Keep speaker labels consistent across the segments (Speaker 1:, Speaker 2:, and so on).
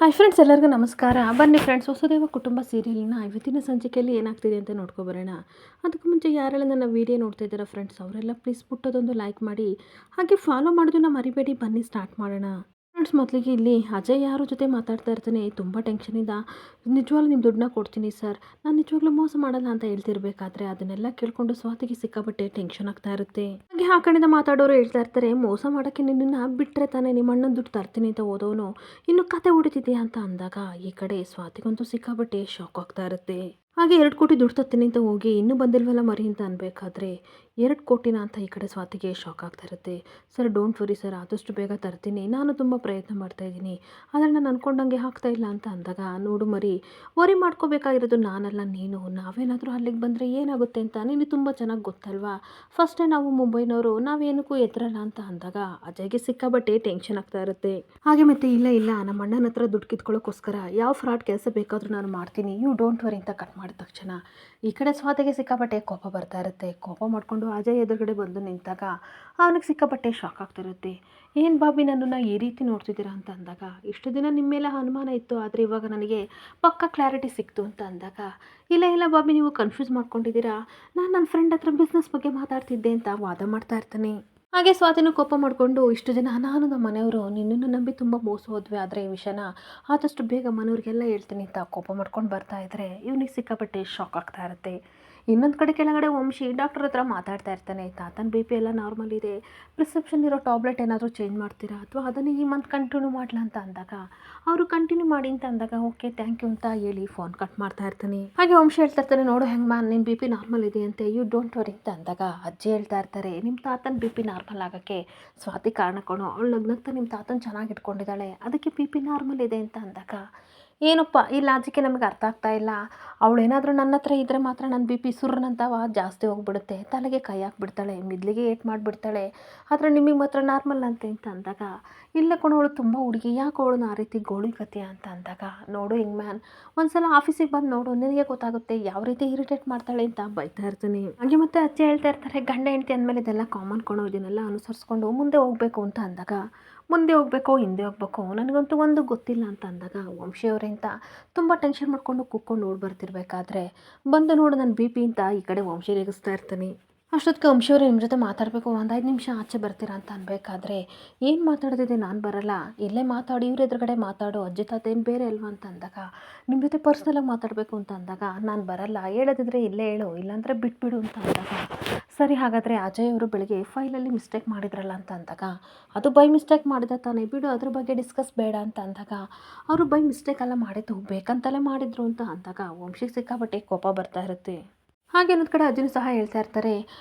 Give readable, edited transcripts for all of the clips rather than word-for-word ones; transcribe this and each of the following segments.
Speaker 1: Hi friends, ಎಲ್ಲರಿಗೂ ನಮಸ್ಕಾರ. ಬನ್ನಿ ಫ್ರೆಂಡ್ಸ್, ವಸುದೇವ ಕುಟುಂಬ ಸೀರಿಯಲ್ನ ಇವತ್ತಿನ ಸಂಚಿಕೆಯಲ್ಲಿ ಏನಾಗ್ತಿದೆ ಅಂತ ನೋಡ್ಕೊಬರೋಣ. ಅದಕ್ಕೂ ಮುಂಚೆ ಯಾರೆಲ್ಲ ನನ್ನ ವೀಡಿಯೋ ನೋಡ್ತಾ ಇದ್ದೀರಾ ಫ್ರೆಂಡ್ಸ್, ಅವರೆಲ್ಲ ಪ್ಲೀಸ್ ಪುಟ್ಟದೊಂದು ಲೈಕ್ ಮಾಡಿ, ಹಾಗೆ ಫಾಲೋ ಮಾಡೋದನ್ನ ಮರಿಬೇಡಿ. ಬನ್ನಿ ಸ್ಟಾರ್ಟ್ ಮಾಡೋಣ. ಫ್ರೆಂಡ್ಸ್, ಮೊದಲಿಗೆ ಇಲ್ಲಿ ಅಜಯ್ ಯಾರ ಜೊತೆ ಮಾತಾಡ್ತಾ ಇರ್ತಾನೆ. ತುಂಬ ಟೆನ್ಷನಿಂದ, ನಿಜವಾಗ್ಲೂ ನಿಮ್ಮ ದುಡ್ಡನ್ನ ಕೊಡ್ತೀನಿ ಸರ್, ನಾನು ನಿಜವಾಗ್ಲೂ ಮೋಸ ಮಾಡಲ್ಲ ಅಂತ ಹೇಳ್ತಿರ್ಬೇಕಾದ್ರೆ ಅದನ್ನೆಲ್ಲ ಕೇಳ್ಕೊಂಡು ಸ್ವಾತಿಗೆ ಸಿಕ್ಕಾಪಟ್ಟೆ ಟೆನ್ಷನ್ ಆಗ್ತಾ ಇರುತ್ತೆ. ಹಾಗೆ ಆ ಕಡೆಯಿಂದ ಮಾತಾಡೋರು ಹೇಳ್ತಾ ಇರ್ತಾರೆ, ಮೋಸ ಮಾಡೋಕ್ಕೆ ನಿನ್ನನ್ನು ಬಿಟ್ಟರೆ ತಾನೇ ನಿಮ್ಮ ಅಣ್ಣನ ದುಡ್ಡು ತರ್ತೀನಿ ಅಂತ ಓದೋನು ಇನ್ನು ಕತೆ ಹೊಡಿತಿದ್ಯಾ ಅಂತ ಅಂದಾಗ ಈ ಕಡೆ ಸ್ವಾತಿಗಂತೂ ಸಿಕ್ಕಾಪಟ್ಟೆ ಶಾಕ್ ಆಗ್ತಾ ಇರುತ್ತೆ. ಹಾಗೆ 2 ಕೋಟಿ ದುಡ್ಡು ತರ್ತೀನಿ ಅಂತ ಹೋಗಿ ಇನ್ನೂ ಬಂದಿಲ್ವಲ್ಲ ಮರಿ ಅಂತ ಅನ್ಬೇಕಾದ್ರೆ 2 ಕೋಟಿನ ಅಂತ ಈ ಕಡೆ ಸ್ವಾತಿಗೆ ಶಾಕ್ ಆಗ್ತಾ ಇರುತ್ತೆ. ಸರ್, ಡೋಂಟ್ ವರಿ ಸರ್, ಆದಷ್ಟು ಬೇಗ ತರ್ತೀನಿ, ನಾನು ತುಂಬ ಪ್ರಯತ್ನ ಮಾಡ್ತಾ ಇದ್ದೀನಿ, ಆದರೆ ನಾನು ಅನ್ಕೊಂಡಂಗೆ ಆಗ್ತಾ ಇಲ್ಲ ಅಂತ ಅಂದಾಗ, ನೋಡು ಮರಿ, ವರಿ ಮಾಡ್ಕೋಬೇಕಾಗಿರೋದು ನಾನಲ್ಲ ನೀನು. ನಾವೇನಾದರೂ ಅಲ್ಲಿಗೆ ಬಂದರೆ ಏನಾಗುತ್ತೆ ಅಂತ ನೀನು ತುಂಬ ಚೆನ್ನಾಗಿ ಗೊತ್ತಲ್ವಾ. ಫಸ್ಟೇ ನಾವು ಮುಂಬೈನವರು, ನಾವೇನಕ್ಕೂ ಎತ್ತರಲ್ಲ ಅಂತ ಅಂದಾಗ ಅಜಯ್ಗೆ ಸಿಕ್ಕಾಬಟ್ಟೆ ಟೆನ್ಷನ್ ಆಗ್ತಾ ಇರುತ್ತೆ. ಹಾಗೆ ಮತ್ತೆ ಇಲ್ಲ ನಮ್ಮ ಅಣ್ಣನ ಹತ್ರ ದುಡ್ಡು ಕಿತ್ಕೊಳ್ಳೋಕ್ಕೋಸ್ಕರ ಯಾವ ಫ್ರಾಡ್ ಕೆಲಸ ಬೇಕಾದರೂ ನಾನು ಮಾಡ್ತೀನಿ, ಯು ಡೋಂಟ್ ವರಿ ಅಂತ ಕಟ್ ಮಾಡಿದ ತಕ್ಷಣ ಈ ಕಡೆ ಸ್ವಾತಿಗೆ ಸಿಕ್ಕಾಪಟ್ಟೆ ಕೋಪ ಬರ್ತಾ ಇರುತ್ತೆ. ಕೋಪ ಮಾಡಿಕೊಂಡು ಅಜಯ್ ಎದುರುಗಡೆ ಬಂದು ನಿಂತಾಗ ಅವನಿಗೆ ಸಿಕ್ಕಾಪಟ್ಟೆ ಶಾಕ್ ಆಗ್ತಿರುತ್ತೆ. ಏನು ಬಾಬಿ, ನನ್ನನ್ನು ಈ ರೀತಿ ನೋಡ್ತಿದ್ದೀರಾ ಅಂತ ಅಂದಾಗ, ಇಷ್ಟು ದಿನ ನಿಮ್ಮ ಮೇಲೆ ಅನುಮಾನ ಇತ್ತು, ಆದರೆ ಇವಾಗ ನನಗೆ ಪಕ್ಕಾ ಕ್ಲಾರಿಟಿ ಸಿಕ್ತು ಅಂತ ಅಂದಾಗ, ಇಲ್ಲ ಬಾಬಿ, ನೀವು ಕನ್ಫ್ಯೂಸ್ ಮಾಡ್ಕೊಂಡಿದ್ದೀರಾ, ನಾನು ನನ್ನ ಫ್ರೆಂಡ್ ಹತ್ರ ಬಿಸ್ನೆಸ್ ಬಗ್ಗೆ ಮಾತಾಡ್ತಿದ್ದೆ ಅಂತ ವಾದ ಮಾಡ್ತಾ ಇರ್ತಾನೆ. ಹಾಗೆ ಸ್ವಾತಿನೂ ಕೋಪ ಮಾಡಿಕೊಂಡು, ಇಷ್ಟು ದಿನ ನಾನು ನಮ್ಮ ಮನೆಯವರು ನಿನ್ನನ್ನು ನಂಬಿ ತುಂಬ ಮೋಸ ಹೋದ್ವಿ, ಆದರೆ ಈ ವಿಷಯನ ಆದಷ್ಟು ಬೇಗ ಮನೆಯವ್ರಿಗೆಲ್ಲ ಹೇಳ್ತೀನಿ ಅಂತ ಕೋಪ ಮಾಡ್ಕೊಂಡು ಬರ್ತಾ ಇದ್ದರೆ ಇವನಿಗೆ ಸಿಕ್ಕಾಪಟ್ಟೆ ಶಾಕ್ ಆಗ್ತಾ ಇರುತ್ತೆ. ಇನ್ನೊಂದು ಕಡೆ ಕೆಳಗಡೆ ವಂಶಿ ಡಾಕ್ಟರ್ ಹತ್ರ ಮಾತಾಡ್ತಾ ಇರ್ತಾನೆ. ತಾತನ ಬಿ ಪಿ ಎಲ್ಲ ನಾರ್ಮಲ್ ಇದೆ, ಪ್ರಿಸ್ಕ್ರಿಪ್ಷನ್ ಇರೋ ಟ್ಯಾಬ್ಲೆಟ್ ಏನಾದರೂ ಚೇಂಜ್ ಮಾಡ್ತೀರಾ ಅಥವಾ ಅದನ್ನು ಈ ಮಂತ್ ಕಂಟಿನ್ಯೂ ಮಾಡಲ ಅಂತ ಅಂದಾಗ, ಅವರು ಕಂಟಿನ್ಯೂ ಮಾಡಿ ಅಂತ ಅಂದಾಗ ಓಕೆ ಥ್ಯಾಂಕ್ ಯು ಅಂತ ಹೇಳಿ ಫೋನ್ ಕಟ್ ಮಾಡ್ತಾ ಇರ್ತಾನೆ. ಹಾಗೆ ವಂಶಿ ಹೇಳ್ತಾ ಇರ್ತಾನೆ, ನೋಡು ಹೆಂಗಮ್ಮ, ನಿನ್ನ ಬಿ ಪಿ ನಾರ್ಮಲ್ ಇದೆ ಅಂತೆ, ಯು ಡೋಂಟ್ ವರಿ ಅಂತ ಅಂದಾಗ ಅಜ್ಜಿ ಹೇಳ್ತಾ ಇರ್ತಾರೆ, ನಿಮ್ಮ ತಾತನ ಬಿ ಪಿ ನಾರ್ಮಲ್ ಆಗೋಕ್ಕೆ ಸ್ವಾತಿ ಕಾರಣ ಕೊಡು, ಅವಳು ನಗ್ನಗ್ತಾ ನಿಮ್ಮ ತಾತನ ಚೆನ್ನಾಗಿ ಇಟ್ಕೊಂಡಿದ್ದಾಳೆ, ಅದಕ್ಕೆ ಬಿ ಪಿ ನಾರ್ಮಲ್ ಇದೆ ಅಂತ ಅಂದಾಗ, ಏನಪ್ಪ ಈ ಲಾಜಿಕ್ಕೆ ನಮಗೆ ಅರ್ಥ ಆಗ್ತಾ ಇಲ್ಲ. ಅವಳೇನಾದರೂ ನನ್ನ ಹತ್ರ ಇದ್ದರೆ ಮಾತ್ರ ನನ್ನ ಬಿ ಪಿ ಸುರ್ನಂತವ ಜಾಸ್ತಿ ಹೋಗ್ಬಿಡುತ್ತೆ, ತಲೆಗೆ ಕೈ ಹಾಕ್ಬಿಡ್ತಾಳೆ, ಮಿದ್ಲಿಗೆ ಏಟ್ ಮಾಡಿಬಿಡ್ತಾಳೆ, ಆದರೆ ನಿಮಗೆ ಮಾತ್ರ ನಾರ್ಮಲ್ ಅಂತೆ ಅಂತ ಅಂದಾಗ, ಇಲ್ಲ ಅವಳು ತುಂಬ ಹುಡುಗಿ, ಯಾಕೆ ಅವಳನ್ನ ಆ ರೀತಿ ಗೋಳಿಕತ್ತೀಯ ಅಂತ ಅಂದಾಗ, ನೋಡು ಹಿಂಗ್ ಮ್ಯಾನ್, ಒಂದ್ಸಲ ಆಫೀಸಿಗೆ ಬಂದು ನೋಡು, ನಿನಗೆ ಗೊತ್ತಾಗುತ್ತೆ ಯಾವ ರೀತಿ ಇರಿಟೇಟ್ ಮಾಡ್ತಾಳೆ ಅಂತ ಬೈತಾ ಇರ್ತೀನಿ. ಹಾಗೆ ಮತ್ತೆ ಅಜ್ಜಿ ಹೇಳ್ತಾ ಇರ್ತಾರೆ, ಗಂಡ ಹೆಂಡತಿ ಅಂದಮೇಲೆ ಇದೆಲ್ಲ ಕಾಮನ್ ಕೊಡೋ, ಇದನ್ನೆಲ್ಲ ಅನುಸರಿಸ್ಕೊಂಡು ಮುಂದೆ ಹೋಗಬೇಕು ಅಂತ ಅಂದಾಗ, ಮುಂದೆ ಹೋಗಬೇಕೋ ಹಿಂದೆ ಹೋಗ್ಬೇಕೋ ನನಗಂತೂ ಒಂದು ಗೊತ್ತಿಲ್ಲ ಅಂತ ಅಂದಾಗ, ವಂಶಿಯವರಿಂದ ತುಂಬ ಟೆನ್ಷನ್ ಮಾಡ್ಕೊಂಡು ಕೂತ್ಕೊಂಡು ಓಡಿ ಬರ್ತಿರ್ಬೇಕಾದ್ರೆ ಬಂದು ನೋಡು ನನ್ನ ಬಿ ಪಿ ಅಂತ ಈ ಕಡೆ ವಂಶಿ ರೇಗಿಸ್ತಾ ಇರ್ತಾನೆ. ಅಷ್ಟೊತ್ತಿಗೆ ವಂಶಿಯವರು ನಿಮ್ಮ ಜೊತೆ ಮಾತಾಡಬೇಕು, ಒಂದು 5 ನಿಮಿಷ ಆಚೆ ಬರ್ತೀರಾ ಅಂತ ಅನ್ಬೇಕಾದ್ರೆ, ಏನು ಮಾತಾಡ್ತಿದ್ದೆ, ನಾನು ಬರಲ್ಲ, ಇಲ್ಲೇ ಮಾತಾಡಿ, ಇವ್ರ ಎದುರುಗಡೆ ಮಾತಾಡು, ಅಜ್ಜಿ ತಾತ ಏನು ಬೇರೆ ಅಲ್ವಾ ಅಂತ ಅಂದಾಗ, ನಿಮ್ಮ ಜೊತೆ ಪರ್ಸ್ನಲಾಗಿ ಮಾತಾಡಬೇಕು ಅಂತ ಅಂದಾಗ, ನಾನು ಬರಲ್ಲ, ಹೇಳೋದಿದ್ರೆ ಇಲ್ಲೇ ಹೇಳು, ಇಲ್ಲಾಂದರೆ ಬಿಟ್ಬಿಡು ಅಂತ ಅಂದಾಗ, ಸರಿ ಹಾಗಾದರೆ ಅಜಯ್ ಅವರು ಬೆಳಗ್ಗೆ ಫೈಲಲ್ಲಿ ಮಿಸ್ಟೇಕ್ ಮಾಡಿದ್ರಲ್ಲ ಅಂತ ಅಂದಾಗ, ಅದು ಬೈ ಮಿಸ್ಟೇಕ್ ಮಾಡಿದ ತಾನೇ, ಬಿಡು, ಅದ್ರ ಬಗ್ಗೆ ಡಿಸ್ಕಸ್ ಬೇಡ ಅಂತ ಅಂದಾಗ, ಅವರು ಬೈ ಮಿಸ್ಟೇಕ್ ಎಲ್ಲ ಮಾಡಿದ್ದು ಬೇಕಂತಲೇ ಮಾಡಿದ್ರು ಅಂತ ಅಂದಾಗ ವಂಶಿಗೆ ಸಿಕ್ಕಾಪಟ್ಟೆ ಕೋಪ ಬರ್ತಾ ಇರುತ್ತೆ. ಹಾಗೆ ಇನ್ನೊಂದು ಕಡೆ ಅಜ್ಜಿನೂ ಸಹ ಹೇಳ್ತಾ ಇರ್ತಾರೆ,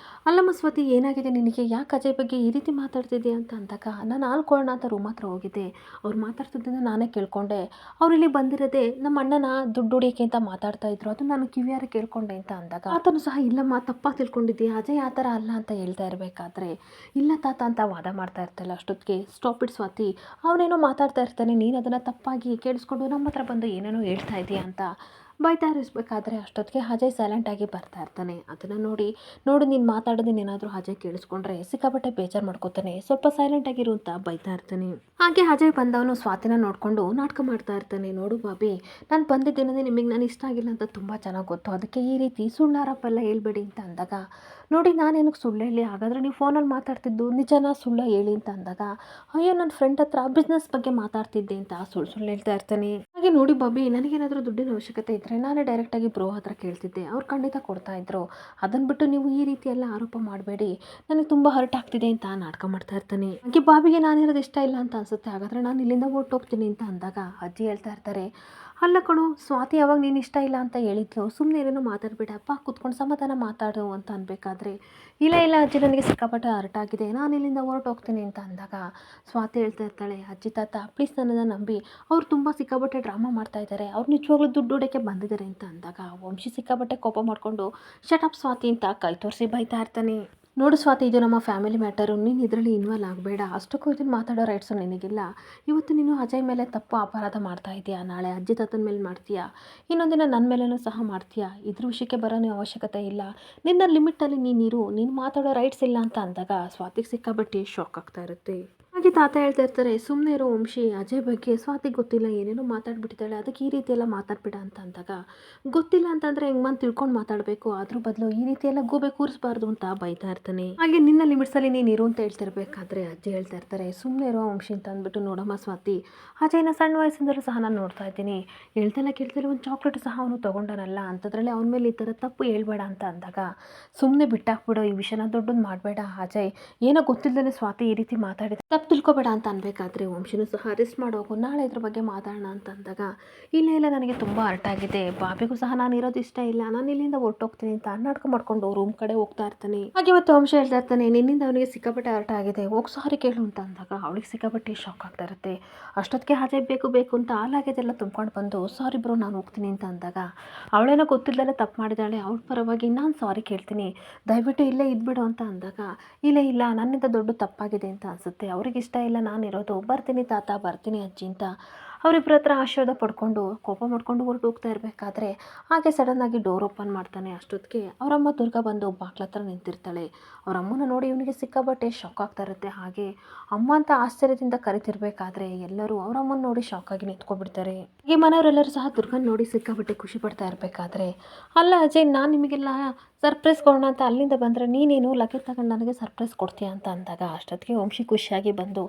Speaker 1: ಅಲ್ಲಮ್ಮ ಸ್ವಾತಿ, ಏನಾಗಿದೆ ನಿನಗೆ, ಯಾಕೆ ಅಜಯ್ ಬಗ್ಗೆ ಈ ರೀತಿ ಮಾತಾಡ್ತಿದ್ದೆ ಅಂತ ಅಂದಾಗ, ನಾನು ಆಲ್ಕೊಳ್ಳೋಣ ಅಂತ ರೂಮ್ ಹತ್ರ ಹೋಗಿದ್ದೆ, ಅವ್ರು ಮಾತಾಡ್ತಿದ್ದನ್ನು ನಾನೇ ಕೇಳ್ಕೊಂಡೆ, ಅವ್ರು ಇಲ್ಲಿ ಬಂದಿರೋದೇ ನಮ್ಮ ಅಣ್ಣನ ದುಡ್ಡು ಹೊಡಿಯೋಕ್ಕೆ ಅಂತ ಮಾತಾಡ್ತಾ ಇದ್ರು, ಅದು ನಾನು ಕಿವಿಯಾರ ಕೇಳ್ಕೊಂಡೆ ಅಂತ ಅಂದಾಗ, ಆತನು ಸಹ ಇಲ್ಲಮ್ಮ ತಪ್ಪಾಗಿ ತಿಳ್ಕೊಂಡಿದ್ದೆ, ಅಜಯ್ ಆ ಥರ ಅಲ್ಲ ಅಂತ ಹೇಳ್ತಾ ಇರಬೇಕಾದ್ರೆ, ಇಲ್ಲ ತಾತ ಅಂತ ವಾದ ಮಾಡ್ತಾ ಇರ್ತಲ್ಲ. ಅಷ್ಟೊತ್ತಿಗೆ ಸ್ಟಾಪ್ ಇಟ್ ಸ್ವಾತಿ, ಅವನೇನೋ ಮಾತಾಡ್ತಾ ಇರ್ತಾನೆ, ನೀನು ಅದನ್ನು ತಪ್ಪಾಗಿ ಕೇಳಿಸ್ಕೊಂಡು ನಮ್ಮ ಹತ್ರ ಬಂದು ಏನೇನೋ ಹೇಳ್ತಾ ಇದೆಯಾ ಅಂತ ಬೈತಾ ಇರಿಸ್ಬೇಕಾದ್ರೆ ಅಷ್ಟೊತ್ತಿಗೆ ಅಜಯ್ ಸೈಲೆಂಟಾಗಿ ಬರ್ತಾ ಇರ್ತಾನೆ. ಅದನ್ನು ನೋಡು ನೀನು ಮಾತಾಡೋದನ್ನ ಏನಾದರೂ ಅಜಯ್ ಕೇಳಿಸ್ಕೊಂಡ್ರೆ ಸಿಕ್ಕಾಪಟ್ಟೆ ಬೇಜಾರು ಮಾಡ್ಕೋತಾನೆ, ಸ್ವಲ್ಪ ಸೈಲೆಂಟಾಗಿರು ಅಂತ ಬೈತಾ ಇರ್ತಾನೆ. ಹಾಗೆ ಅಜಯ್ ಬಂದವನು ಸ್ವಾತಿನ ನೋಡಿಕೊಂಡು ನಾಟಕ ಮಾಡ್ತಾ ಇರ್ತಾನೆ, ನೋಡು ಬಾಬಿ, ನಾನು ಬಂದಿದ್ದೇನೆ, ನಿಮಗೆ ನಾನು ಇಷ್ಟ ಆಗಿಲ್ಲ ಅಂತ ತುಂಬ ಚೆನ್ನಾಗಿ ಗೊತ್ತು, ಅದಕ್ಕೆ ಈ ರೀತಿ ಸುಳ್ಳಾರಪ್ಪೆಲ್ಲ ಹೇಳ್ಬೇಡಿ ಅಂತ ಅಂದಾಗ, ನೋಡಿ ನಾನೇನಕ್ಕೆ ಸುಳ್ಳು ಹೇಳಿ, ಹಾಗಾದರೆ ನೀವು ಫೋನಲ್ಲಿ ಮಾತಾಡ್ತಿದ್ದು ನಿಜನಾ ಸುಳ್ಳು ಹೇಳಿ ಅಂತ ಅಂದಾಗ, ಅಯ್ಯೋ ನನ್ನ ಫ್ರೆಂಡ್ ಹತ್ರ ಬಿಸ್ನೆಸ್ ಬಗ್ಗೆ ಮಾತಾಡ್ತಿದ್ದೆ ಅಂತ ಸುಳ್ಳು ಹೇಳ್ತಾ ಇರ್ತಾನೆ. ಹಾಗೆ ನೋಡಿ ಬಾಬಿ, ನನಗೇನಾದರೂ ದುಡ್ಡಿನ ಅವಶ್ಯಕತೆ ಇದ್ದರೆ ನಾನೇ ಡೈರೆಕ್ಟಾಗಿ ಬ್ರೋ ಹತ್ರ ಕೇಳ್ತಿದ್ದೆ, ಅವ್ರು ಖಂಡಿತ ಕೊಡ್ತಾ ಇದ್ರು, ಅದನ್ನು ಬಿಟ್ಟು ನೀವು ಈ ರೀತಿ ಎಲ್ಲ ಆರೋಪ ಮಾಡಬೇಡಿ, ನನಗೆ ತುಂಬ ಹರ್ಟ್ ಆಗ್ತಿದೆ ಅಂತ ನಾಟಕ ಮಾಡ್ತಾ ಇರ್ತಾನೆ. ಹಾಗೆ ಬಾಬಿಗೆ ನಾನಿರೋದು ಇಷ್ಟ ಇಲ್ಲ ಅಂತ ಅನ್ಸುತ್ತೆ, ಹಾಗಾದರೆ ನಾನು ಇಲ್ಲಿಂದ ಹೊರಟೋಗ್ತೀನಿ ಅಂತ ಅಂದಾಗ ಅಜ್ಜಿ ಹೇಳ್ತಾ ಇರ್ತಾರೆ, ಅಲ್ಲ ಕಣೋ ಸ್ವಾತಿ, ಯಾವಾಗ ನೀನು ಇಷ್ಟ ಇಲ್ಲ ಅಂತ ಹೇಳಿದ್ಲು, ಸುಮ್ಮನೆ ಏನೇನೋ ಮಾತಾಡಬೇಡಪ್ಪ, ಕೂತ್ಕೊಂಡು ಸಮಾಧಾನ ಮಾತಾಡು ಅಂತ ಅನ್ಬೇಕಾದ್ರೆ, ಇಲ್ಲ ಅಜ್ಜಿ, ನನಗೆ ಸಿಕ್ಕಾಪಟ್ಟೆ ಹರ್ಟ್ ಆಗಿದೆ, ನಾನು ಇಲ್ಲಿಂದ ಹೊರಟೋಗ್ತೀನಿ ಅಂತ ಅಂದಾಗ ಸ್ವಾತಿ ಹೇಳ್ತಾ ಇರ್ತಾಳೆ, ಅಜ್ಜಿ ತಾತ ಪ್ಲೀಸ್ ನನ್ನನ್ನು ನಂಬಿ, ಅವ್ರು ತುಂಬ ಸಿಕ್ಕಾಪಟ್ಟೆ ಡ್ರಾಮಾ ಮಾಡ್ತಾ ಇದ್ದಾರೆ, ಅವ್ರು ನಿಜವಾಗ್ಲೂ ದುಡ್ಡು ಹೊಡೆಯೋಕ್ಕೆ ಬಂದಿದ್ದಾರೆ ಅಂತ ಅಂದಾಗ ವಂಶಿ ಸಿಕ್ಕಾಪಟ್ಟೆ ಕೋಪ ಮಾಡಿಕೊಂಡು ಶಟಪ್ ಸ್ವಾತಿ ಅಂತ ಕೈ ತೋರಿಸಿ ಬೈತಾ ಇರ್ತಾನೆ. ನೋಡು ಸ್ವಾತಿ, ಇದು ನಮ್ಮ ಫ್ಯಾಮಿಲಿ ಮ್ಯಾಟರು, ನೀನು ಇದರಲ್ಲಿ ಇನ್ವಾಲ್ವ್ ಆಗಬೇಡ, ಅಷ್ಟಕ್ಕೂ ಇದನ್ನು ಮಾತಾಡೋ ರೈಟ್ಸು ನಿನಗಿಲ್ಲ, ಇವತ್ತು ನೀನು ಅಜಯ್ ಮೇಲೆ ತಪ್ಪು ಅಪರಾಧ ಮಾಡ್ತಾ ಇದೆಯಾ, ನಾಳೆ ಅಜ್ಜಿ ತಾತನ ಮೇಲೆ ಮಾಡ್ತೀಯಾ, ಇನ್ನೊಂದಿನ ನನ್ನ ಮೇಲೂ ಸಹ ಮಾಡ್ತೀಯಾ, ಇದ್ರ ವಿಷಯಕ್ಕೆ ಬರೋ ಅವಶ್ಯಕತೆ ಇಲ್ಲ, ನಿನ್ನ ಲಿಮಿಟಲ್ಲಿ ನೀನಿರು, ನೀನು ಮಾತಾಡೋ ರೈಟ್ಸ್ ಇಲ್ಲ ಅಂತ ಅಂದಾಗ ಸ್ವಾತಿಗೆ ಸಿಕ್ಕಾಪಟ್ಟೆ ಶಾಕ್ ಆಗ್ತಾ ಇರುತ್ತೆ. ಹಾಗೆ ತಾತ ಹೇಳ್ತಾ ಇರ್ತಾರೆ, ಸುಮ್ಮನೆ ಇರೋ ವಂಶಿ, ಅಜಯ್ ಬಗ್ಗೆ ಸ್ವಾತಿಗೆ ಗೊತ್ತಿಲ್ಲ, ಏನೇನೋ ಮಾತಾಡ್ಬಿಟ್ಟಿದ್ದಾಳೆ, ಅದಕ್ಕೆ ಈ ರೀತಿ ಎಲ್ಲ ಮಾತಾಡ್ಬಿಡ ಅಂತ ಅಂದಾಗ, ಗೊತ್ತಿಲ್ಲ ಅಂತಂದರೆ ಹೆಂಗೆ ಬಂದು ತಿಳ್ಕೊಂಡು ಮಾತಾಡಬೇಕು, ಅದ್ರ ಬದಲು ಈ ರೀತಿ ಎಲ್ಲ ಗೂಬೆ ಕೂರಿಸಬಾರ್ದು ಅಂತ ಬೈತಾ ಇರ್ತಾನೆ. ಹಾಗೆ ನಿನ್ನ ಲಿಮಿಟ್ಸಲ್ಲಿ ನೀನು ಇರು ಅಂತ ಹೇಳ್ತಿರ್ಬೇಕಾದ್ರೆ ಅಜ್ಜಿ ಹೇಳ್ತಾ ಇರ್ತಾರೆ, ಸುಮ್ಮನೆ ಇರೋ ವಂಶಿ ಅಂತ ಅಂದ್ಬಿಟ್ಟು, ನೋಡಮ್ಮ ಸ್ವಾತಿ, ಅಜಯ್ನ ಸಣ್ಣ ವಯಸ್ಸಿಂದಲೂ ಸಹ ನಾನು ನೋಡ್ತಾ ಇದ್ದೀನಿ, ಹೇಳ್ತಲ್ಲ ಕೇಳ್ತಿಲ್ಲ ಒಂದು ಚಾಕ್ಲೇಟ್ ಸಹ ಅವನು ತೊಗೊಂಡನಲ್ಲ, ಅಂಥದ್ರಲ್ಲಿ ಅವನ ಮೇಲೆ ಈ ಥರ ತಪ್ಪು ಹೇಳ್ಬೇಡ ಅಂತ ಅಂದಾಗ, ಸುಮ್ಮನೆ ಬಿಟ್ಟಾಕ್ಬಿಡೋ ಈ ವಿಷಯನ ದೊಡ್ಡದು ಮಾಡಬೇಡ ಅಜಯ್, ಏನೋ ಗೊತ್ತಿಲ್ಲದೇ ಸ್ವಾತಿ ಈ ರೀತಿ ಮಾತಾಡಿದ, ತಪ್ಪು ತಿಳ್ಕೊಬೇಡ ಅಂತ ಅನ್ಬೇಕಾದ್ರೆ ವಂಶಿನೂ ಸಹ ಅರೆಸ್ಟ್ ಮಾಡೋಗು, ನಾಳೆ ಇದ್ರ ಬಗ್ಗೆ ಮಾತಾಡೋಣ ಅಂತ ಅಂದಾಗ, ಇಲ್ಲ ನನಗೆ ತುಂಬ ಹರ್ಟ್ ಆಗಿದೆ, ಬಾಬಿಗೂ ಸಹ ನಾನು ಇರೋದು ಇಷ್ಟ ಇಲ್ಲ, ನಾನು ಇಲ್ಲಿಂದ ಹೊರಟೋಗ್ತೀನಿ ಅಂತ ನಾಟಕ ಮಾಡ್ಕೊಂಡು ರೂಮ್ ಕಡೆ ಹೋಗ್ತಾ ಇರ್ತಾನೆ. ಹಾಗೆ ಮತ್ತೆ ವಂಶ ಹೇಳ್ತಾ ಇರ್ತಾನೆ, ನಿನ್ನಿಂದ ಅವನಿಗೆ ಸಿಕ್ಕಾಪಟ್ಟೆ ಹರ್ಟ್ ಆಗಿದೆ, ಹೋಗಿ ಸಾರಿ ಕೇಳು ಅಂತ ಅಂದಾಗ ಅವಳಿಗೆ ಸಿಕ್ಕಾಪಟ್ಟೆ ಶಾಕ್ ಆಗ್ತಾ ಇರುತ್ತೆ. ಅಷ್ಟೊತ್ತಿಗೆ ಅಜಯ್ ಬೇಕು ಅಂತ ಹಾಲಾಗಿದೆಲ್ಲ ತುಂಬ್ಕೊಂಡು ಬಂದು, ಸಾರಿ ಬ್ರೋ ನಾನು ಹೋಗ್ತೀನಿ ಅಂತ ಅಂದಾಗ, ಅವಳೇನೋ ಗೊತ್ತಿಲ್ಲದೆ ತಪ್ಪು ಮಾಡಿದಾಳೆ, ಅವಳ ಪರವಾಗಿ ನಾನು ಸಾರಿ ಕೇಳ್ತೀನಿ, ದಯವಿಟ್ಟು ಇಲ್ಲೇ ಇದ್ಬಿಡು ಅಂತ ಅಂದಾಗ, ಇಲ್ಲ ನನ್ನಿಂದ ದೊಡ್ಡ ತಪ್ಪಾಗಿದೆ ಅಂತ ಅನಿಸುತ್ತೆ, ಅವ್ರಿಗೆ ಇಷ್ಟ ಇಲ್ಲ ನಾನಿರೋದು, ಬರ್ತೀನಿ ತಾತ, ಬರ್ತೀನಿ ಅಜ್ಜಿ ಅಂತ ಅವರಿಬ್ಬರ ಹತ್ರ ಆಶೀರ್ವಾದ ಪಡ್ಕೊಂಡು ಕೋಪ ಮಾಡ್ಕೊಂಡು ಹೊರಟು ಹೋಗ್ತಾ ಇರಬೇಕಾದ್ರೆ, ಹಾಗೆ ಸಡನ್ನಾಗಿ ಡೋರ್ ಓಪನ್ ಮಾಡ್ತಾನೆ. ಅಷ್ಟೊತ್ತಿಗೆ ಅವರಮ್ಮ ದುರ್ಗಾ ಬಂದು ಬಾಗ್ಲ ಹತ್ರ ನಿಂತಿರ್ತಾಳೆ. ಅವರಮ್ಮನ ನೋಡಿ ಇವನಿಗೆ ಸಿಕ್ಕಾಬಟ್ಟೆ ಶಾಕ್ ಆಗ್ತಾ ಇರುತ್ತೆ. ಹಾಗೆ ಅಮ್ಮ ಅಂತ ಆಶ್ಚರ್ಯದಿಂದ ಕರಿತಿರ್ಬೇಕಾದ್ರೆ ಎಲ್ಲರೂ ಅವರಮ್ಮನ ನೋಡಿ ಶಾಕ್ ಆಗಿ ನಿಂತ್ಕೊಬಿಡ್ತಾರೆ. ಹಾಗೆ ಮನೆಯವರೆಲ್ಲರೂ ಸಹ ದುರ್ಗನ್ ನೋಡಿ ಸಿಕ್ಕಾಬಟ್ಟೆ ಖುಷಿ ಪಡ್ತಾ ಇರಬೇಕಾದ್ರೆ, ಅಲ್ಲ ಅಜಯ್, ನಾನು ನಿಮಗೆಲ್ಲ ಸರ್ಪ್ರೈಸ್ ಕೊಡೋಣ ಅಂತ ಅಲ್ಲಿಂದ ಬಂದರೆ ನೀನೇನು ಲಗೇಜ್ ತಗೊಂಡು ನನಗೆ ಸರ್ಪ್ರೈಸ್ ಕೊಡ್ತೀಯ ಅಂತ ಅಂದಾಗ, ಅಷ್ಟೊತ್ತಿಗೆ ವಂಶಿ ಖುಷಿಯಾಗಿ ಬಂದು,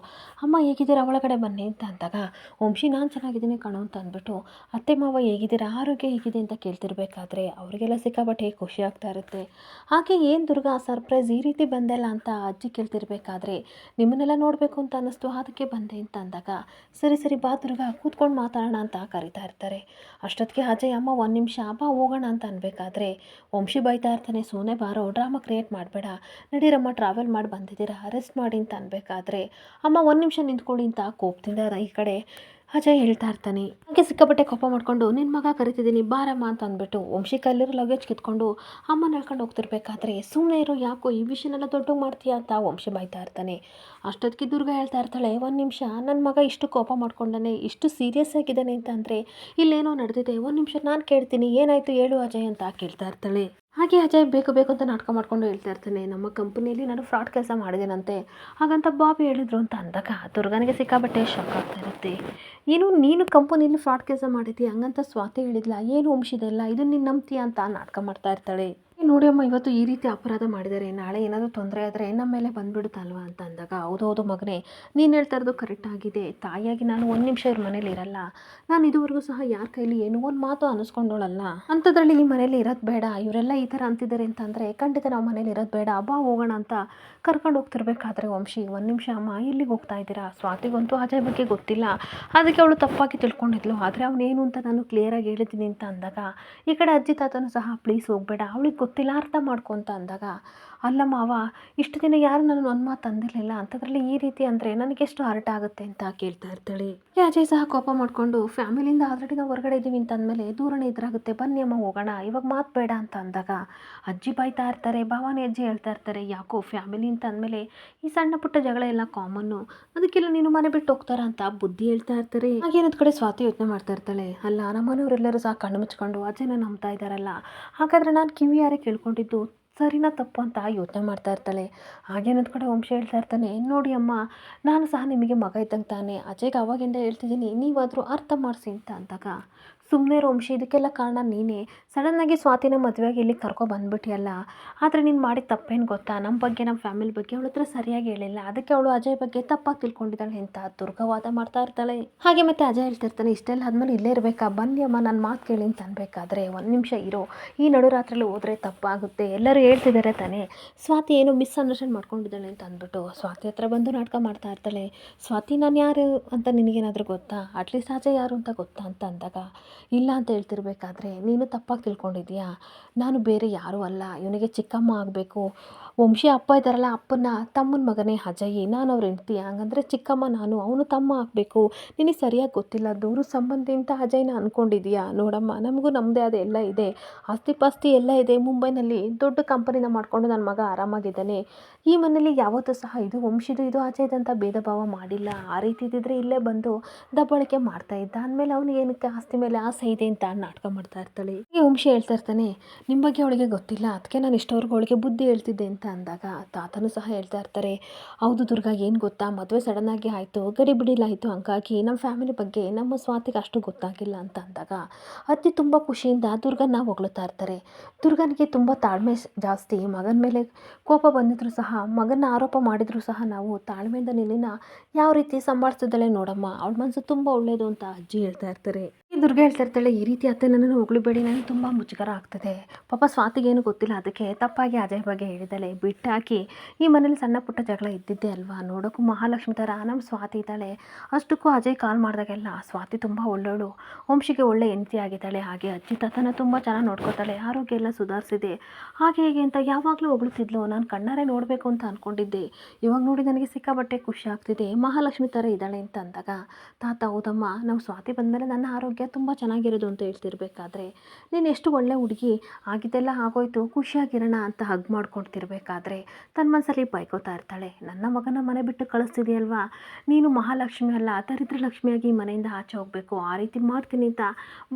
Speaker 1: ಅಮ್ಮ ಹೇಗಿದ್ದೀರಾ, ಒಳಗಡೆ ಬನ್ನಿ ಅಂತ ಅಂದಾಗ, ವಂಶಿ ನಾನು ಚೆನ್ನಾಗಿದ್ದೀನಿ ಕಣೋ ಅಂತ ಅಂದ್ಬಿಟ್ಟು, ಅತ್ತೆ ಮಾವ ಹೇಗಿದ್ದೀರಾ, ಆರೋಗ್ಯ ಹೇಗಿದೆ ಅಂತ ಕೇಳ್ತಿರ್ಬೇಕಾದ್ರೆ ಅವರಿಗೆಲ್ಲ ಸಿಕ್ಕಾಬಟ್ಟೆ ಖುಷಿ ಆಗ್ತಾ ಇರುತ್ತೆ. ಹಾಗೆ ಏನು ದುರ್ಗಾ ಸರ್ಪ್ರೈಸ್ ಈ ರೀತಿ ಬಂದಲ್ಲ ಅಂತ ಅಜ್ಜಿ ಕೇಳ್ತಿರ್ಬೇಕಾದ್ರೆ, ನಿಮ್ಮನ್ನೆಲ್ಲ ನೋಡಬೇಕು ಅಂತ ಅನ್ನಿಸ್ತು, ಅದಕ್ಕೆ ಬಂದೆ ಅಂತ ಅಂದಾಗ, ಸರಿ ಬಾ ದುರ್ಗಾ, ಕೂತ್ಕೊಂಡು ಮಾತಾಡೋಣ ಅಂತ ಕರಿತಾ ಇರ್ತಾರೆ. ಅಷ್ಟೊತ್ತಿಗೆ ಅಜಯ್, ಅಮ್ಮ ಒಂದು ನಿಮಿಷ ಬಾ ಹೋಗೋಣ ಅಂತ ಅನ್ಬೇಕಾದ್ರೆ ವಂಶಿ ಬೈತಾ ಇರ್ತಾನೆ, ಸೋನೆ ಬಾರೋ, ಡ್ರಾಮಾ ಕ್ರಿಯೇಟ್ ಮಾಡಬೇಡ, ನಡೀರಮ್ಮ, ಟ್ರಾವೆಲ್ ಮಾಡಿ ಬಂದಿದ್ದೀರಾ, ಅರೆಸ್ಟ್ ಮಾಡಿ ಅಂತ ಅನ್ಬೇಕಾದ್ರೆ, ಅಮ್ಮ ಒಂದು ನಿಮಿಷ ನಿಂತ್ಕೊಳ್ಳಿ ಅಂತ ಕೋಪದಿಂದ ಈ ಕಡೆ ಅಜಯ್ ಹೇಳ್ತಾ ಇರ್ತಾನೆ. ಹಾಗೆ ಸಿಕ್ಕಾಪಟ್ಟೆ ಕೋಪ ಮಾಡ್ಕೊಂಡು, ನಿನ್ನ ಮಗ ಕರಿತಿದ್ದೀನಿ ಬಾರಮ್ಮ ಅಂತ ಅಂದ್ಬಿಟ್ಟು ವಂಶಿ ಕೈಲಿರೋ ಲಗೇಜ್ ಕಿತ್ಕೊಂಡು ಅಮ್ಮನ ಹೇಳ್ಕೊಂಡು ಹೋಗ್ತಿರ್ಬೇಕಾದ್ರೆ, ಸುಮ್ಮನೆ ಇರೋ, ಯಾಕೋ ಈ ವಿಷಯನೆಲ್ಲ ದೊಡ್ಡ ಮಾಡ್ತೀಯಾ ಅಂತ ವಂಶಿ ಬೈತಾ ಇರ್ತಾನೆ. ಅಷ್ಟೊತ್ತಿಗೆ ದುರ್ಗಾ ಹೇಳ್ತಾ ಇರ್ತಾಳೆ, ಒಂದು ನಿಮಿಷ, ನನ್ನ ಮಗ ಇಷ್ಟು ಕೋಪ ಮಾಡ್ಕೊಂಡಾನೆ, ಇಷ್ಟು ಸೀರಿಯಸ್ ಆಗಿದ್ದಾನೆ ಅಂತ ಅಂದರೆ ಇಲ್ಲೇನೋ ನಡೆದಿದೆ, ಒಂದು ನಿಮಿಷ ನಾನು ಕೇಳ್ತೀನಿ, ಏನಾಯಿತು ಹೇಳು ಅಜಯ್ ಅಂತ ಕೇಳ್ತಾ ಇರ್ತಾಳೆ. ಹಾಗೆ ಅಜಯ್ ಬೇಕು ಅಂತ ನಾಟಕ ಮಾಡ್ಕೊಂಡು ಹೇಳ್ತಾ ಇರ್ತಾನೆ, ನಮ್ಮ ಕಂಪನಿಯಲ್ಲಿ ನಾನು ಫ್ರಾಡ್ ಕೆಲಸ ಮಾಡಿದ್ದೇನಂತೆ, ಹಾಗಂತ ಬಾಬಿ ಹೇಳಿದ್ರು ಅಂತ ಅಂದಾಗ ದುರ್ಗನಿಗೆ ಸಿಕ್ಕಾಬಟ್ಟೆ ಶಾಕ್ ಆಗ್ತಾ ಇರುತ್ತೆ. ಏನು ನೀನು ಕಂಪನಿಯಲ್ಲಿ ಫ್ರಾಡ್ ಕೆಲಸ ಮಾಡಿದ್ದೀಯ ಹಂಗಂತ ಸ್ವಾತಿ ಹೇಳಿದ್ಲ, ಏನು ವಂಶಿದೆಲ್ಲ ಇದು ನೀನು ನಂಬ್ತೀಯ ಅಂತ ನಾಟಕ ಮಾಡ್ತಾ ಇರ್ತಾಳೆ. ನೋಡಿ ಅಮ್ಮ, ಇವತ್ತು ಈ ರೀತಿ ಅಪರಾಧ ಮಾಡಿದ್ದಾರೆ, ನಾಳೆ ಏನಾದರೂ ತೊಂದರೆ ಆದರೆ ನಮ್ಮ ಮೇಲೆ ಬಂದ್ಬಿಡುತ್ತಲ್ವ ಅಂತ ಅಂದಾಗ, ಹೌದು ಮಗನೇ, ನೀನು ಹೇಳ್ತಾ ಇರೋದು ಕರೆಕ್ಟ್ ಆಗಿದೆ, ತಾಯಿಯಾಗಿ ನಾನು ಒಂದು ನಿಮಿಷ ಇವ್ರ ಮನೇಲಿ ಇರಲ್ಲ, ನಾನು ಇದುವರೆಗೂ ಸಹ ಯಾರ ಕೈಲಿ ಏನೋ ಒಂದು ಮಾತು ಅನ್ನಿಸ್ಕೊಂಡೋಳಲ್ಲ, ಅಂಥದ್ರಲ್ಲಿ ಈ ಮನೇಲಿ ಇರೋದು ಬೇಡ, ಇವರೆಲ್ಲ ಈ ಥರ ಅಂತಿದ್ದಾರೆ ಅಂತಂದರೆ ಖಂಡಿತ ನಾವು ಮನೇಲಿ ಇರೋದು ಬೇಡ, ಬಾ ಹೋಗೋಣ ಅಂತ ಕರ್ಕೊಂಡು ಹೋಗ್ತಿರ್ಬೇಕಾದ್ರೆ ವಂಶಿ, ಒಂದು ನಿಮಿಷ ಅಮ್ಮ, ಎಲ್ಲಿಗೆ ಹೋಗ್ತಾ ಇದ್ದೀರಾ, ಸ್ವಾತಿಗಂತೂ ಅಜಯ್ ಬಗ್ಗೆ ಗೊತ್ತಿಲ್ಲ, ಅದಕ್ಕೆ ಅವಳು ತಪ್ಪಾಗಿ ತಿಳ್ಕೊಂಡಿದ್ಲು, ಆದರೆ ಅವನೇನು ಅಂತ ನಾನು ಕ್ಲಿಯರಾಗಿ ಹೇಳಿದ್ದೀನಿ ಅಂತ ಅಂದಾಗ, ಈ ಕಡೆ ಅಜ್ಜಿ ತಾತನೂ ಸಹ ಪ್ಲೀಸ್ ಹೋಗಬೇಡ, ಅವಳಿಗೆ ಗೊತ್ತಿಲ್ಲ, ಅರ್ಥ ಮಾಡ್ಕೊತ ಅಂದಾಗ, ಅಲ್ಲ ಮಾವ, ಇಷ್ಟು ದಿನ ಯಾರು ನಾನು ಒಂದು ಮಾತು ಅಂದಿರಲಿಲ್ಲ, ಅಂಥದ್ರಲ್ಲಿ ಈ ರೀತಿ ಅಂದರೆ ನನಗೆಷ್ಟು ಹರ್ಟ್ ಆಗುತ್ತೆ ಅಂತ ಕೇಳ್ತಾ ಇರ್ತಾಳೆ. ಅಜಯ್ ಸಹ ಕೋಪ ಮಾಡಿಕೊಂಡು, ಫ್ಯಾಮಿಲಿಯಿಂದ ಆಲ್ರೆಡಿ ನಾವು ಹೊರಗಡೆ ಇದ್ದೀವಿ ಅಂತ ಅಂದಮೇಲೆ ದೂರನೇ ಎದುರಾಗುತ್ತೆ, ಬನ್ನಿ ಅಮ್ಮ ಹೋಗೋಣ, ಇವಾಗ ಮಾತು ಬೇಡ ಅಂತ ಅಂದಾಗ ಅಜ್ಜಿ ಬೈತಾ ಇರ್ತಾರೆ, ಭಾವಾನಿ ಅಜ್ಜಿ ಹೇಳ್ತಾ ಇರ್ತಾರೆ, ಯಾಕೋ ಫ್ಯಾಮಿಲಿ ಅಂತ ಅಂದಮೇಲೆ ಈ ಸಣ್ಣ ಪುಟ್ಟ ಜಗಳ ಎಲ್ಲ ಕಾಮನ್ನು, ಅದಕ್ಕೆಲ್ಲ ನೀನು ಮನೆ ಬಿಟ್ಟು ಹೋಗ್ತಾರ ಅಂತ ಬುದ್ಧಿ ಹೇಳ್ತಾ ಇರ್ತಾರೆ. ಹಾಗೇನೊಂದು ಕಡೆ ಸ್ವಾತಿ ಯೋಚನೆ ಮಾಡ್ತಾ ಇರ್ತಾಳೆ, ಅಲ್ಲ ನಮ್ಮನೆಯವರೆಲ್ಲರೂ ಸಹ ಕಣ್ಣು ಮುಚ್ಕೊಂಡು ಅಜ್ಜನ ನಂಬ್ತಾ ಇದ್ದಾರಲ್ಲ, ಹಾಗಾದರೆ ನಾನು ಕಿವಿಯಾರೆ ಕೇಳ್ಕೊಂಡಿದ್ದು ಸರಿನಾ ತಪ್ಪು ಅಂತ ಯೋಚನೆ ಮಾಡ್ತಾ ಇರ್ತಾಳೆ. ಹಾಗೇನೊಂದು ಕಡೆ ವಂಶ ಹೇಳ್ತಾ ಇರ್ತಾನೆ, ನೋಡಿ ಅಮ್ಮ, ನಾನು ಸಹ ನಿಮಗೆ ಮಗ ಇದ್ದಂಗೆ ತಾನೆ, ಅಜಯ್ಗೆ ಅವಾಗಿಂದ ಹೇಳ್ತಿದ್ದೀನಿ, ನೀವಾದರೂ ಅರ್ಥ ಮಾಡಿಸಿ ಅಂತ ಅಂದಾಗ, ಸುಮ್ಮನೆ ಇರೋ ವಂಶಿ, ಇದಕ್ಕೆಲ್ಲ ಕಾರಣ ನೀನೇ, ಸಡನ್ನಾಗಿ ಸ್ವಾತಿನ ಮದುವೆಯಾಗಿ ಇಲ್ಲಿ ಬಂದ್ಬಿಟ್ಟಿಯಲ್ಲ, ಆದರೆ ನೀನು ಮಾಡಿದ ತಪ್ಪೇನು ಗೊತ್ತಾ, ನಮ್ಮ ಬಗ್ಗೆ ನಮ್ಮ ಫ್ಯಾಮಿಲಿ ಬಗ್ಗೆ ಅವಳ ಹತ್ರ ಸರಿಯಾಗಿ ಹೇಳಿಲ್ಲ, ಅದಕ್ಕೆ ಅವಳು ಅಜಯ್ ಬಗ್ಗೆ ತಪ್ಪಾಗಿ ತಿಳ್ಕೊಂಡಿದ್ದಾಳೆ ಅಂತ ದುರ್ಗವಾದ ಮಾಡ್ತಾ ಇರ್ತಾಳೆ. ಹಾಗೆ ಮತ್ತೆ ಅಜಯ್ ಹೇಳ್ತಾ ಇರ್ತಾನೆ, ಇಷ್ಟೆಲ್ಲ ಆದ್ಮೇಲೆ ಇಲ್ಲೇ ಇರಬೇಕಾ, ಬನ್ನಿ ಅಮ್ಮ ನನ್ನ ಮಾತು ಕೇಳಿ ಅಂತ ಅನ್ಬೇಕಾದ್ರೆ, ಒಂದು ನಿಮಿಷ ಇರೋ, ಈ ನಡುರಾತ್ರಿಯಲ್ಲಿ ಹೋದರೆ ತಪ್ಪಾಗುತ್ತೆ, ಎಲ್ಲರೂ ಹೇಳ್ತಿದ್ದಾರೆ ತಾನೇ, ಸ್ವಾತಿ ಏನೋ ಮಿಸ್ಅಂಡರ್ಸ್ಟ್ಯಾಂಡ್ ಮಾಡ್ಕೊಂಡಿದ್ದಾಳೆ ಅಂತ ಅಂದ್ಬಿಟ್ಟು ಸ್ವಾತಿ ಹತ್ರ ಬಂದು ನಾಟಕ ಮಾಡ್ತಾ ಇರ್ತಾಳೆ. ಸ್ವಾತಿ, ನಾನು ಯಾರು ಅಂತ ನಿನಗೇನಾದರೂ ಗೊತ್ತಾ, ಅಟ್ಲೀಸ್ಟ್ ಅಜಯ್ ಯಾರು ಅಂತ ಗೊತ್ತಾ ಅಂತ ಅಂದಾಗ, ಇಲ್ಲ ಅಂತ ಹೇಳ್ತಿರ್ಬೇಕಾದ್ರೆ, ನೀನು ತಪ್ಪಾಗಿ ತಿಳ್ಕೊಂಡಿದ್ಯಾ, ನಾನು ಬೇರೆ ಯಾರೂ ಅಲ್ಲ, ಇವನಿಗೆ ಚಿಕ್ಕಮ್ಮ ಆಗಬೇಕು, ವಂಶಿ ಅಪ್ಪ ಇದ್ದಾರಲ್ಲ, ಅಪ್ಪನ ತಮ್ಮನ ಮಗನೇ ಅಜಯ್, ನಾನು ಅವ್ರ ಹೆಂಡ್ತಿ, ಹಂಗಂದ್ರೆ ಚಿಕ್ಕಮ್ಮ ನಾನು, ಅವನು ತಮ್ಮ ಆಗಬೇಕು, ನಿನಗೆ ಸರಿಯಾಗಿ ಗೊತ್ತಿಲ್ಲ, ದೂರ ಸಂಬಂಧಿ ಅಂತ ಅಜಯ್ನ ಅಂದ್ಕೊಂಡಿದ್ಯಾ, ನೋಡಮ್ಮ, ನಮಗೂ ನಮ್ಮದೇ ಆದ ಎಲ್ಲ ಇದೆ, ಆಸ್ತಿ ಪಾಸ್ತಿ ಎಲ್ಲ ಇದೆ, ಮುಂಬೈನಲ್ಲಿ ದೊಡ್ಡ ಕಂಪನಿನ ಮಾಡಿಕೊಂಡು ನನ್ನ ಮಗ ಆರಾಮಾಗಿದ್ದಾನೆ, ಈ ಮನೇಲಿ ಯಾವತ್ತೂ ಸಹ ಇದು ವಂಶಿದು ಇದು ಅಜಯ್ದಂತ ಭೇದ ಭಾವ ಮಾಡಿಲ್ಲ, ಆ ರೀತಿ ಇದ್ದಿದ್ರೆ ಇಲ್ಲೇ ಬಂದು ದಬ್ಬಾಳಿಕೆ ಮಾಡ್ತಾಯಿದ್ದ, ಅಂದಮೇಲೆ ಅವನು ಏನಕ್ಕೆ ಆಸ್ತಿ ಮೇಲೆ ಆಸೆ ಇದೆ ಅಂತ ನಾಟಕ ಮಾಡ್ತಾ ಇರ್ತಾಳೆ. ಈ ವಂಶಿ ಹೇಳ್ತಾ ಇರ್ತಾನೆ, ನಿಮ್ಮ ಬಗ್ಗೆ ಅವಳಿಗೆ ಗೊತ್ತಿಲ್ಲ, ಅದಕ್ಕೆ ನಾನು ಇಷ್ಟವರೆಗೂ ಅವಳಿಗೆ ಬುದ್ಧಿ ಹೇಳ್ತಿದ್ದೆ ಅಂತ ಅಂದಾಗ ತಾತನೂ ಸಹ ಹೇಳ್ತಾ ಇರ್ತಾರೆ, ಹೌದು ದುರ್ಗಾ, ಏನು ಗೊತ್ತಾ, ಮದುವೆ ಸಡನ್ನಾಗಿ ಆಯಿತು, ಗಡಿಬಿಡಿಲಾಯಿತು, ಹಂಗಾಗಿ ನಮ್ಮ ಫ್ಯಾಮಿಲಿ ಬಗ್ಗೆ ನಮ್ಮ ಸ್ವಾತಿಗೆ ಅಷ್ಟು ಗೊತ್ತಾಗಿಲ್ಲ ಅಂತ ಅಂದಾಗ ಅತ್ತಿ ತುಂಬ ಖುಷಿಯಿಂದ ದುರ್ಗನ್ನ ಹೊಗಳ್ತಾ ಇರ್ತಾರೆ. ದುರ್ಗನಿಗೆ ತುಂಬ ತಾಳ್ಮೆ ಜಾಸ್ತಿ. ಮಗನ ಮೇಲೆ ಕೋಪ ಬಂದಿದ್ರು ಸಹ, ಮಗನ ಆರೋಪ ಮಾಡಿದ್ರು ಸಹ ನಾವು ತಾಳ್ಮೆಯಿಂದ ನಿನ್ನ ಯಾವ ರೀತಿ ಸಂಭಾಳಿಸಿದಳೆ ನೋಡಮ್ಮ, ಅವಳ ಮನಸ್ಸು ತುಂಬ ಒಳ್ಳೆಯದು ಅಂತ ಅಜ್ಜಿ ಹೇಳ್ತಾ ಇರ್ತಾರೆ. ಈ ದುರ್ಗ ಹೇಳ್ತಾ ಇರ್ತಾಳೆ, ಈ ರೀತಿ ಅತ್ತೆ ನನ್ನನ್ನು ಹೊಗಳ್ಬೇಡಿ, ನನಗೆ ತುಂಬ ಮುಜುಗರ ಆಗ್ತದೆ. ಪಾಪ ಸ್ವಾತಿಗೇನು ಗೊತ್ತಿಲ್ಲ, ಅದಕ್ಕೆ ತಪ್ಪಾಗಿ ಅಜಯ್ ಬಗ್ಗೆ ಹೇಳಿದಾಳೆ, ಬಿಟ್ಟಾಕಿ ಈ ಮನೇಲಿ ಸಣ್ಣ ಪುಟ್ಟ ಜಗಳ ಇದ್ದಿದ್ದೆ ಅಲ್ವಾ, ನೋಡೋಕ್ಕೂ ಮಹಾಲಕ್ಷ್ಮಿ ಥರ ನಮ್ಮ ಸ್ವಾತಿ ಇದ್ದಾಳೆ. ಅಷ್ಟಕ್ಕೂ ಅಜಯ್ ಕಾಲ್ ಮಾಡಿದಾಗೆಲ್ಲ ಸ್ವಾತಿ ತುಂಬ ಒಳ್ಳೆಯವಳು, ವಂಶಿಗೆ ಒಳ್ಳೆ ಹೆಂಡತಿ ಆಗಿದ್ದಾಳೆ, ಹಾಗೆ ಅಜ್ಜಿ ತಾತನ ತುಂಬ ಚೆನ್ನಾಗಿ ನೋಡ್ಕೋತಾಳೆ, ಆರೋಗ್ಯ ಎಲ್ಲ ಸುಧಾರಿಸಿದೆ, ಹಾಗೆ ಹೇಗೆ ಅಂತ ಯಾವಾಗಲೂ ಹೊಗಳುತ್ತಿದ್ಲು. ನಾನು ಕಣ್ಣಾರೆ ನೋಡಬೇಕು ಅಂತ ಅಂದ್ಕೊಂಡಿದ್ದೆ, ಇವಾಗ ನೋಡಿ ನನಗೆ ಸಿಕ್ಕಾಬಟ್ಟೆ ಖುಷಿ ಆಗ್ತಿದೆ, ಮಹಾಲಕ್ಷ್ಮಿ ಥರ ಇದ್ದಾಳೆ ಅಂತ ಅಂದಾಗ ತಾತ, ಹೌದಮ್ಮ, ನಾವು ಸ್ವಾತಿ ಬಂದಮೇಲೆ ನನ್ನ ಆರೋಗ್ಯ ತುಂಬ ಚೆನ್ನಾಗಿರೋದು ಅಂತ ಹೇಳ್ತಿರ್ಬೇಕಾದ್ರೆ, ನೀನು ಎಷ್ಟು ಒಳ್ಳೆ ಹುಡುಗಿ, ಆಗಿದ್ದೆಲ್ಲ ಆಗೋಯ್ತು, ಖುಷಿಯಾಗಿರೋಣ ಅಂತ ಹಗ್ ಮಾಡ್ಕೊಳ್ತಿರ್ಬೇಕಾದ್ರೆ ತನ್ನ ಮನಸ್ಸಲ್ಲಿ ಬೈಕೋತಾ ಇರ್ತಾಳೆ, ನನ್ನ ಮಗನ ಮನೆ ಬಿಟ್ಟು ಕಳಿಸ್ತಿದೆಯಲ್ವಾ, ನೀನು ಮಹಾಲಕ್ಷ್ಮಿ ಅಲ್ಲ, ದರಿದ್ರ ಲಕ್ಷ್ಮಿಯಾಗಿ ಮನೆಯಿಂದ ಆಚೆ ಹೋಗಬೇಕು, ಆ ರೀತಿ ಮಾಡ್ತೀನಿ ಅಂತ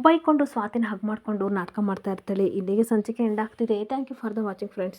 Speaker 1: ಬೈಕೊಂಡು ಸ್ವಾತಿನ ಹಗ್ ಮಾಡಿಕೊಂಡು ನಾಟಕ ಮಾಡ್ತಾ ಇರ್ತಾಳೆ. ಇಲ್ಲಿಗೆ ಸಂಚಿಕೆ ಎಂಡ್ ಆಗ್ತಿದೆ. Thank you for the watching friends.